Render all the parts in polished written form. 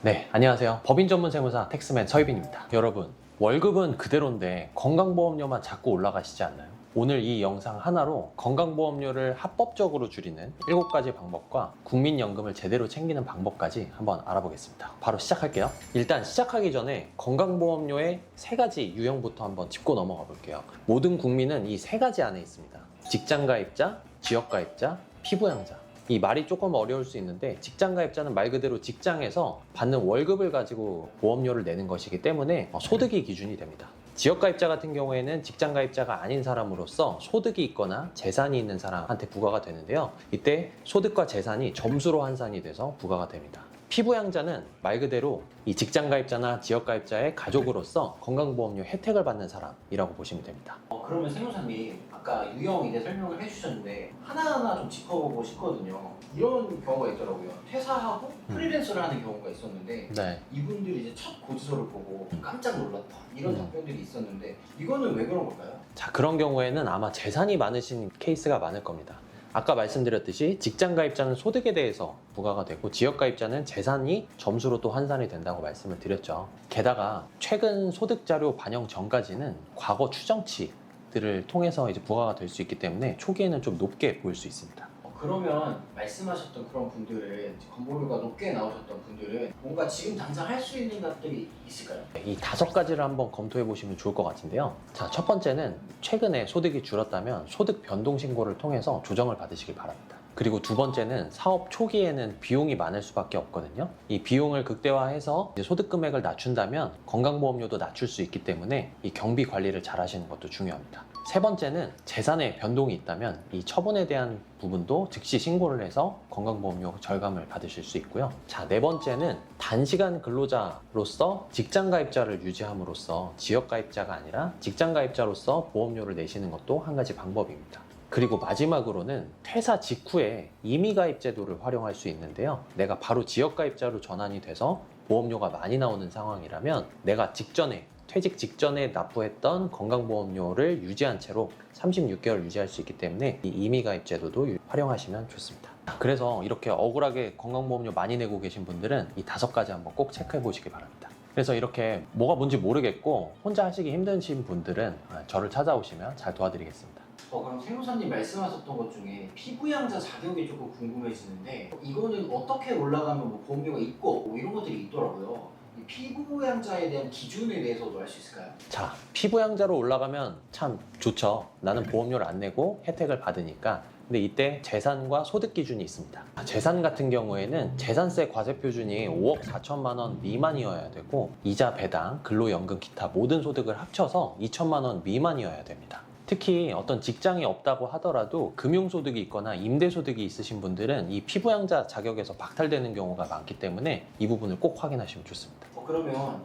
네, 안녕하세요. 법인 전문 세무사 텍스맨 서희빈입니다. 여러분, 월급은 그대로인데 건강보험료만 자꾸 올라가시지 않나요? 오늘 이 영상 하나로 건강보험료를 합법적으로 줄이는 7가지 방법과 국민연금을 제대로 챙기는 방법까지 한번 알아보겠습니다. 바로 시작할게요. 일단 시작하기 전에 건강보험료의 3가지 유형부터 한번 짚고 넘어가 볼게요. 모든 국민은 이 3가지 안에 있습니다. 직장가입자, 지역가입자, 피부양자. 이 말이 조금 어려울 수 있는데 직장가입자는 말 그대로 직장에서 받는 월급을 가지고 보험료를 내는 것이기 때문에 소득이 기준이 됩니다. 지역가입자 같은 경우에는 직장가입자가 아닌 사람으로서 소득이 있거나 재산이 있는 사람한테 부과가 되는데요. 이때 소득과 재산이 점수로 환산이 돼서 부과가 됩니다. 피부양자는 말 그대로 이 직장가입자나 지역가입자의 가족으로서 건강보험료 혜택을 받는 사람이라고 보시면 됩니다. 그러면 세무사님 아까 유형 이제 설명을 해주셨는데 하나하나 좀 짚어보고 싶거든요. 이런 경우가 있더라고요. 퇴사하고 프리랜서를 하는 경우가 있었는데 네. 이분들이 이제 첫 고지서를 보고 깜짝 놀랐다 이런 답변들이 있었는데 이거는 왜 그런 걸까요? 자, 그런 경우에는 아마 재산이 많으신 케이스가 많을 겁니다. 아까 말씀드렸듯이 직장가입자는 소득에 대해서 부과가 되고 지역가입자는 재산이 점수로 또 환산이 된다고 말씀을 드렸죠. 게다가 최근 소득자료 반영 전까지는 과거 추정치들을 통해서 이제 부과가 될 수 있기 때문에 초기에는 좀 높게 보일 수 있습니다. 그러면 말씀하셨던 그런 분들은 건보료가 높게 나오셨던 분들은 뭔가 지금 당장 할 수 있는 것들이 있을까요? 이 5가지를 한번 검토해 보시면 좋을 것 같은데요. 자, 첫 번째는 최근에 소득이 줄었다면 소득 변동 신고를 통해서 조정을 받으시길 바랍니다. 그리고 두 번째는 사업 초기에는 비용이 많을 수밖에 없거든요. 이 비용을 극대화해서 이제 소득 금액을 낮춘다면 건강보험료도 낮출 수 있기 때문에 이 경비 관리를 잘 하시는 것도 중요합니다. 세 번째는 재산에 변동이 있다면 이 처분에 대한 부분도 즉시 신고를 해서 건강보험료 절감을 받으실 수 있고요. 자, 네 번째는 단시간 근로자로서 직장가입자를 유지함으로써 지역가입자가 아니라 직장가입자로서 보험료를 내시는 것도 한 가지 방법입니다. 그리고 마지막으로는 퇴사 직후에 임의가입 제도를 활용할 수 있는데요. 내가 바로 지역가입자로 전환이 돼서 보험료가 많이 나오는 상황이라면 내가 퇴직 직전에 납부했던 건강보험료를 유지한 채로 36개월 유지할 수 있기 때문에 이 임의가입 제도도 활용하시면 좋습니다. 그래서 이렇게 억울하게 건강보험료 많이 내고 계신 분들은 이 5가지 한번 꼭 체크해 보시기 바랍니다. 그래서 이렇게 뭐가 뭔지 모르겠고 혼자 하시기 힘드신 분들은 저를 찾아오시면 잘 도와드리겠습니다. 그럼 세무사님 말씀하셨던 것 중에 피부양자 자격이 조금 궁금해지는데 이거는 어떻게 올라가면 뭐 보험료가 있고 뭐 이런 것들이 있더라고요. 이 피부양자에 대한 기준에 대해서도 알 수 있을까요? 자, 피부양자로 올라가면 참 좋죠. 나는 보험료를 안 내고 혜택을 받으니까. 근데 이때 재산과 소득 기준이 있습니다. 재산 같은 경우에는 재산세 과세 표준이 5억 4천만 원 미만이어야 되고 이자 배당, 근로연금 기타 모든 소득을 합쳐서 2천만 원 미만이어야 됩니다. 특히 어떤 직장이 없다고 하더라도 금융소득이 있거나 임대소득이 있으신 분들은 이 피부양자 자격에서 박탈되는 경우가 많기 때문에 이 부분을 꼭 확인하시면 좋습니다. 그러면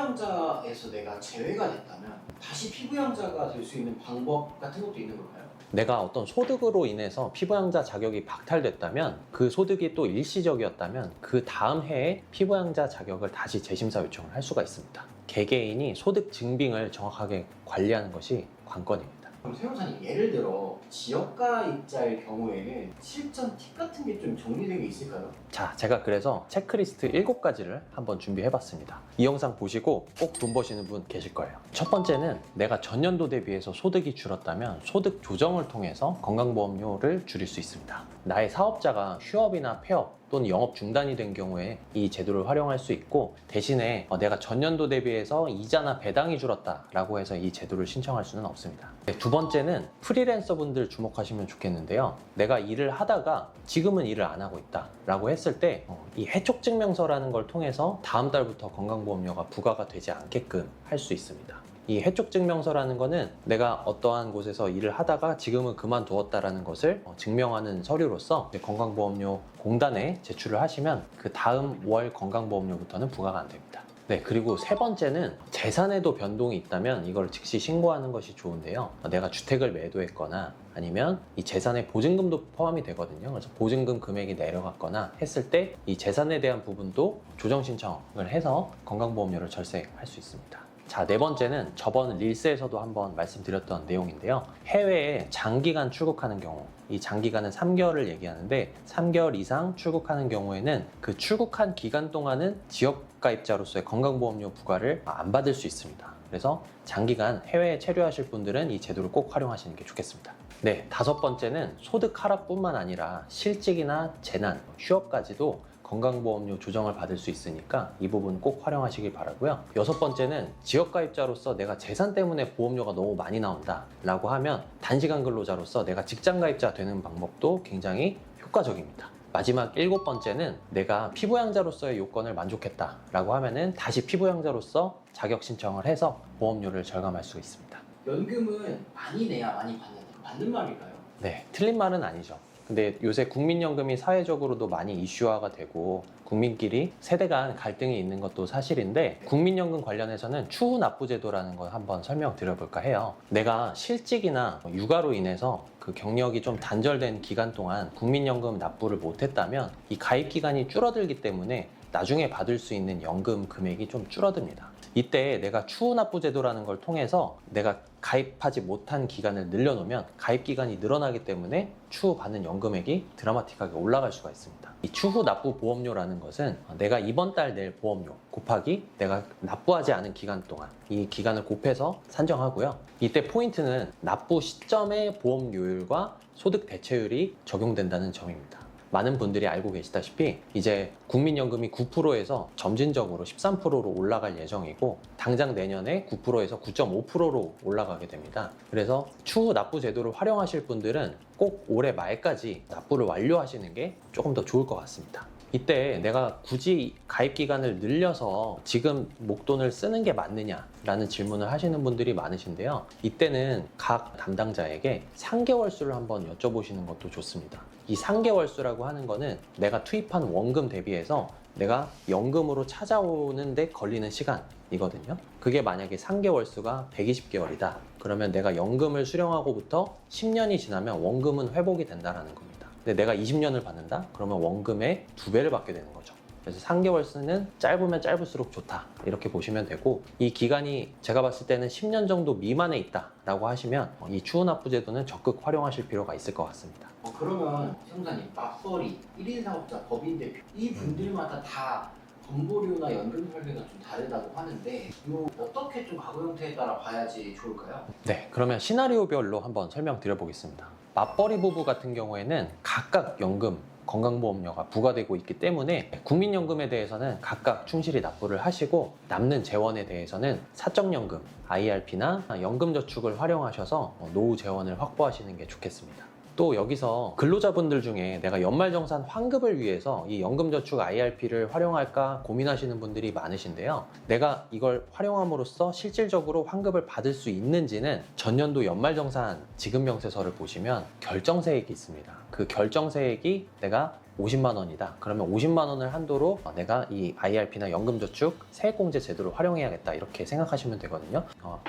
피부양자에서 내가 제외가 됐다면 다시 피부양자가 될 수 있는 방법 같은 것도 있는 걸까요? 내가 어떤 소득으로 인해서 피부양자 자격이 박탈됐다면 그 소득이 또 일시적이었다면 그 다음 해에 피부양자 자격을 다시 재심사 요청을 할 수가 있습니다. 개개인이 소득 증빙을 정확하게 관리하는 것이 관건입니다. 그럼 세무사님 예를 들어 지역가입자의 경우에는 실전 팁 같은 게 좀 정리된 게 있을까요? 자, 제가 그래서 체크리스트 7가지를 한번 준비해봤습니다. 이 영상 보시고 꼭 돈 버시는 분 계실 거예요. 첫 번째는 내가 전년도 대비해서 소득이 줄었다면 소득 조정을 통해서 건강보험료를 줄일 수 있습니다. 나의 사업자가 휴업이나 폐업 또는 영업 중단이 된 경우에 이 제도를 활용할 수 있고 대신에 내가 전년도 대비해서 이자나 배당이 줄었다라고 해서 이 제도를 신청할 수는 없습니다. 두 번째는 프리랜서 분들 주목하시면 좋겠는데요. 내가 일을 하다가 지금은 일을 안 하고 있다라고 했을 때 이 해촉증명서라는 걸 통해서 다음 달부터 건강보험료가 부과가 되지 않게끔 할 수 있습니다. 이 해촉증명서라는 거는 내가 어떠한 곳에서 일을 하다가 지금은 그만두었다라는 것을 증명하는 서류로서 건강보험료 공단에 제출을 하시면 그 다음 월 건강보험료부터는 부과가 안 됩니다. 네, 그리고 세 번째는 재산에도 변동이 있다면 이걸 즉시 신고하는 것이 좋은데요. 내가 주택을 매도했거나 아니면 이 재산에 보증금도 포함이 되거든요. 그래서 보증금 금액이 내려갔거나 했을 때 이 재산에 대한 부분도 조정 신청을 해서 건강보험료를 절세할 수 있습니다. 자, 네 번째는 저번 릴스에서도 한번 말씀드렸던 내용인데요. 해외에 장기간 출국하는 경우, 이 장기간은 3개월을 얘기하는데 3개월 이상 출국하는 경우에는 그 출국한 기간 동안은 지역가입자로서의 건강보험료 부과를 안 받을 수 있습니다. 그래서 장기간 해외에 체류하실 분들은 이 제도를 꼭 활용하시는 게 좋겠습니다. 네, 다섯 번째는 소득 하락뿐만 아니라 실직이나 재난, 휴업까지도 건강보험료 조정을 받을 수 있으니까 이 부분 꼭 활용하시길 바라고요. 여섯 번째는 지역가입자로서 내가 재산 때문에 보험료가 너무 많이 나온다 라고 하면 단시간 근로자로서 내가 직장가입자 되는 방법도 굉장히 효과적입니다. 마지막 일곱 번째는 내가 피부양자로서의 요건을 만족했다 라고 하면은 다시 피부양자로서 자격 신청을 해서 보험료를 절감할 수 있습니다. 연금은 많이 내야 많이 받는 말일까요? 네, 틀린 말은 아니죠. 근데 요새 국민연금이 사회적으로도 많이 이슈화가 되고 국민끼리 세대 간 갈등이 있는 것도 사실인데, 국민연금 관련해서는 추후 납부 제도라는 걸 한번 설명드려볼까 해요. 내가 실직이나 육아로 인해서 그 경력이 좀 단절된 기간 동안 국민연금 납부를 못했다면 이 가입 기간이 줄어들기 때문에 나중에 받을 수 있는 연금 금액이 좀 줄어듭니다. 이때 내가 추후 납부 제도라는 걸 통해서 내가 가입하지 못한 기간을 늘려놓으면 가입 기간이 늘어나기 때문에 추후 받는 연금액이 드라마틱하게 올라갈 수가 있습니다. 이 추후 납부 보험료라는 것은 내가 이번 달 낼 보험료 곱하기 내가 납부하지 않은 기간 동안, 이 기간을 곱해서 산정하고요. 이때 포인트는 납부 시점의 보험료율과 소득 대체율이 적용된다는 점입니다. 많은 분들이 알고 계시다시피 이제 국민연금이 9%에서 점진적으로 13%로 올라갈 예정이고, 당장 내년에 9%에서 9.5%로 올라가게 됩니다. 그래서 추후 납부 제도를 활용하실 분들은 꼭 올해 말까지 납부를 완료하시는 게 조금 더 좋을 것 같습니다. 이때 내가 굳이 가입 기간을 늘려서 지금 목돈을 쓰는 게 맞느냐라는 질문을 하시는 분들이 많으신데요. 이때는 각 담당자에게 상계월수를 한번 여쭤보시는 것도 좋습니다. 이 상계월수라고 하는 거는 내가 투입한 원금 대비해서 내가 연금으로 찾아오는데 걸리는 시간이거든요. 그게 만약에 상계월수가 120개월이다. 그러면 내가 연금을 수령하고부터 10년이 지나면 원금은 회복이 된다는 겁니다. 근데 내가 20년을 받는다? 그러면 원금의 2배를 받게 되는 거죠. 그래서 상계월수는 짧으면 짧을수록 좋다, 이렇게 보시면 되고, 이 기간이 제가 봤을 때는 10년 정도 미만에 있다라고 하시면 이 추후납부 제도는 적극 활용하실 필요가 있을 것 같습니다. 그러면 세무사님, 맞벌이, 1인 사업자, 법인 대표 이 분들마다 다 건보료나 연금 설계가 좀 다르다고 하는데 이거 어떻게 좀 가구 형태에 따라 봐야지 좋을까요? 네, 그러면 시나리오별로 한번 설명드려 보겠습니다. 맞벌이 부부 같은 경우에는 각각 연금, 건강보험료가 부과되고 있기 때문에 국민연금에 대해서는 각각 충실히 납부를 하시고, 남는 재원에 대해서는 사적연금, IRP나 연금저축을 활용하셔서 노후 재원을 확보하시는 게 좋겠습니다. 또 여기서 근로자분들 중에 내가 연말정산 환급을 위해서 이 연금저축 IRP를 활용할까 고민하시는 분들이 많으신데요. 내가 이걸 활용함으로써 실질적으로 환급을 받을 수 있는지는 전년도 연말정산 지급명세서를 보시면 결정세액이 있습니다. 그 결정세액이 내가 50만 원이다. 그러면 50만 원을 한도로 내가 이 IRP나 연금저축 세액공제 제도를 활용해야겠다, 이렇게 생각하시면 되거든요.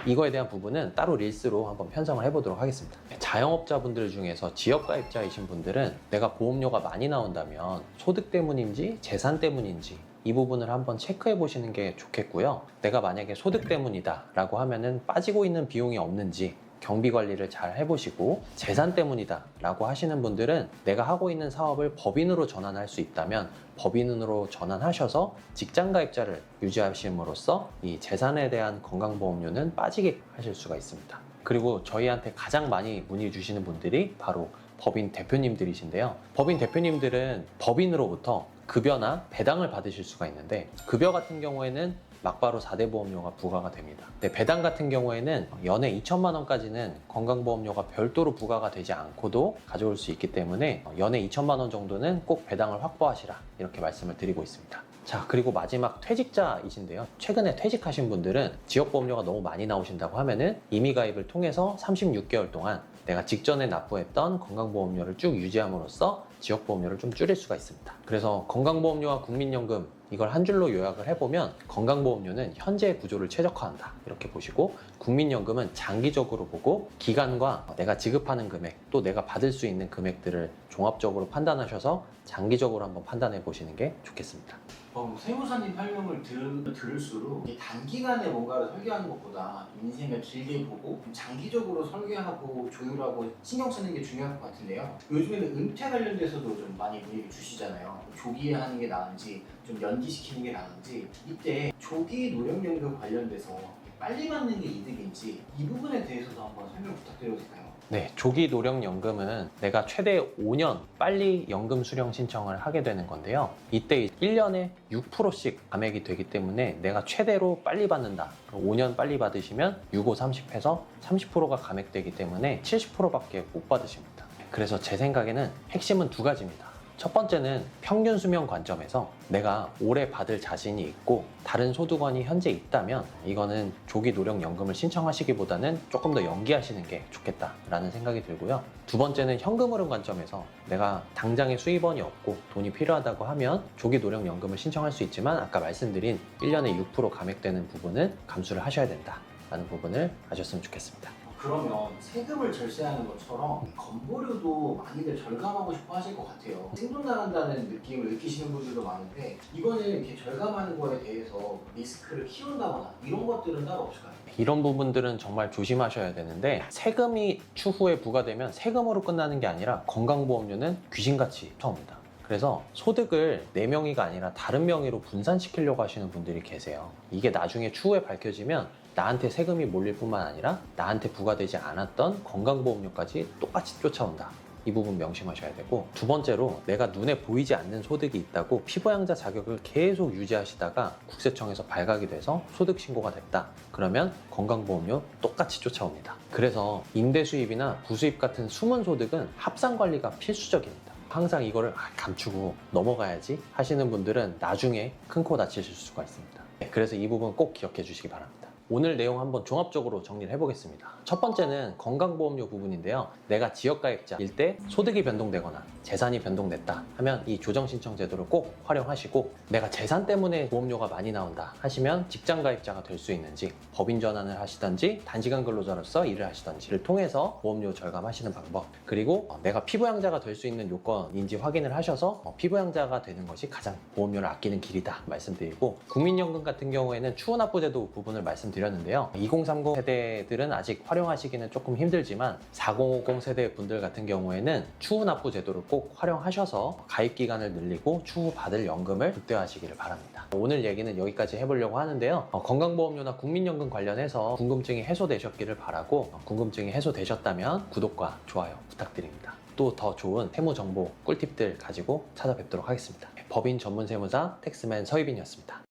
이거에 대한 부분은 따로 릴스로 한번 편성을 해보도록 하겠습니다. 자영업자분들 중에서 지역가입자이신 분들은 내가 보험료가 많이 나온다면 소득 때문인지 재산 때문인지 이 부분을 한번 체크해 보시는 게 좋겠고요. 내가 만약에 소득 때문이다 라고 하면은 빠지고 있는 비용이 없는지 경비 관리를 잘 해보시고, 재산 때문이다 라고 하시는 분들은 내가 하고 있는 사업을 법인으로 전환할 수 있다면 법인으로 전환하셔서 직장가입자를 유지하심으로써 이 재산에 대한 건강보험료는 빠지게 하실 수가 있습니다. 그리고 저희한테 가장 많이 문의 주시는 분들이 바로 법인 대표님들이신데요. 법인 대표님들은 법인으로부터 급여나 배당을 받으실 수가 있는데, 급여 같은 경우에는 막바로 4대 보험료가 부과가 됩니다. 근데 배당 같은 경우에는 연에 2천만 원까지는 건강보험료가 별도로 부과가 되지 않고도 가져올 수 있기 때문에 연에 2천만 원 정도는 꼭 배당을 확보하시라, 이렇게 말씀을 드리고 있습니다. 자, 그리고 마지막 퇴직자이신데요. 최근에 퇴직하신 분들은 지역보험료가 너무 많이 나오신다고 하면은 임의가입을 통해서 36개월 동안 내가 직전에 납부했던 건강보험료를 쭉 유지함으로써 지역보험료를 좀 줄일 수가 있습니다. 그래서 건강보험료와 국민연금, 이걸 한 줄로 요약을 해보면 건강보험료는 현재의 구조를 최적화한다, 이렇게 보시고, 국민연금은 장기적으로 보고 기간과 내가 지급하는 금액, 또 내가 받을 수 있는 금액들을 종합적으로 판단하셔서 장기적으로 한번 판단해 보시는 게 좋겠습니다. 세무사님 설명을 들을수록 이게 단기간에 뭔가를 설계하는 것보다 인생을 길게 보고 좀 장기적으로 설계하고 조율하고 신경 쓰는 게 중요할 것 같은데요. 요즘에는 은퇴 관련돼서도 좀 많이 문의를 주시잖아요. 조기에 하는 게 나은지 좀 연기시키는 게 나은지, 이때 조기 노령연금 관련돼서 빨리 받는 게 이득인지 이 부분에 대해서도 한번 설명 부탁드려도 될까요? 네, 조기 노령연금은 내가 최대 5년 빨리 연금 수령 신청을 하게 되는 건데요. 이때 1년에 6%씩 감액이 되기 때문에 내가 최대로 빨리 받는다. 5년 빨리 받으시면 65, 30 해서 30%가 감액되기 때문에 70%밖에 못 받으십니다. 그래서 제 생각에는 핵심은 두 가지입니다. 첫 번째는 평균 수명 관점에서 내가 오래 받을 자신이 있고 다른 소득원이 현재 있다면 이거는 조기 노령연금을 신청하시기보다는 조금 더 연기하시는 게 좋겠다라는 생각이 들고요. 두 번째는 현금 흐름 관점에서 내가 당장의 수입원이 없고 돈이 필요하다고 하면 조기 노령연금을 신청할 수 있지만 아까 말씀드린 1년에 6% 감액되는 부분은 감수를 하셔야 된다라는 부분을 아셨으면 좋겠습니다. 그러면 세금을 절세하는 것처럼 건보료도 많이들 절감하고 싶어 하실 것 같아요. 생돈 나간다는 느낌을 느끼시는 분들도 많은데 이거는 이렇게 절감하는 거에 대해서 리스크를 키운다거나 이런 것들은 따로 없을까요? 이런 부분들은 정말 조심하셔야 되는데 세금이 추후에 부과되면 세금으로 끝나는 게 아니라 건강보험료는 귀신같이 쳐옵니다. 그래서 소득을 내 명의가 아니라 다른 명의로 분산시키려고 하시는 분들이 계세요. 이게 나중에 추후에 밝혀지면 나한테 세금이 몰릴 뿐만 아니라 나한테 부과되지 않았던 건강보험료까지 똑같이 쫓아온다. 이 부분 명심하셔야 되고, 두 번째로 내가 눈에 보이지 않는 소득이 있다고 피부양자 자격을 계속 유지하시다가 국세청에서 발각이 돼서 소득 신고가 됐다. 그러면 건강보험료 똑같이 쫓아옵니다. 그래서 임대 수입이나 부수입 같은 숨은 소득은 합산 관리가 필수적입니다. 항상 이거를 감추고 넘어가야지 하시는 분들은 나중에 큰 코 다치실 수가 있습니다. 그래서 이 부분 꼭 기억해 주시기 바랍니다. 오늘 내용 한번 종합적으로 정리를 해보겠습니다. 첫 번째는 건강보험료 부분인데요. 내가 지역가입자일 때 소득이 변동되거나 재산이 변동됐다 하면 이 조정신청 제도를 꼭 활용하시고, 내가 재산 때문에 보험료가 많이 나온다 하시면 직장가입자가 될 수 있는지, 법인 전환을 하시던지 단시간 근로자로서 일을 하시던지를 통해서 보험료 절감하시는 방법, 그리고 내가 피부양자가 될 수 있는 요건인지 확인을 하셔서 피부양자가 되는 것이 가장 보험료를 아끼는 길이다 말씀드리고, 국민연금 같은 경우에는 추후납부제도 부분을 말씀드렸는데요. 2030 세대들은 아직 활용하시기는 조금 힘들지만 4050 세대 분들 같은 경우에는 추후납부 제도를 꼭 활용하셔서 가입 기간을 늘리고 추후 받을 연금을 극대화하시기를 바랍니다. 오늘 얘기는 여기까지 해보려고 하는데요. 건강보험료나 국민연금 관련해서 궁금증이 해소되셨기를 바라고, 궁금증이 해소되셨다면 구독과 좋아요 부탁드립니다. 또 더 좋은 세무 정보 꿀팁들 가지고 찾아뵙도록 하겠습니다. 법인 전문 세무사 텍스맨 서희빈이었습니다.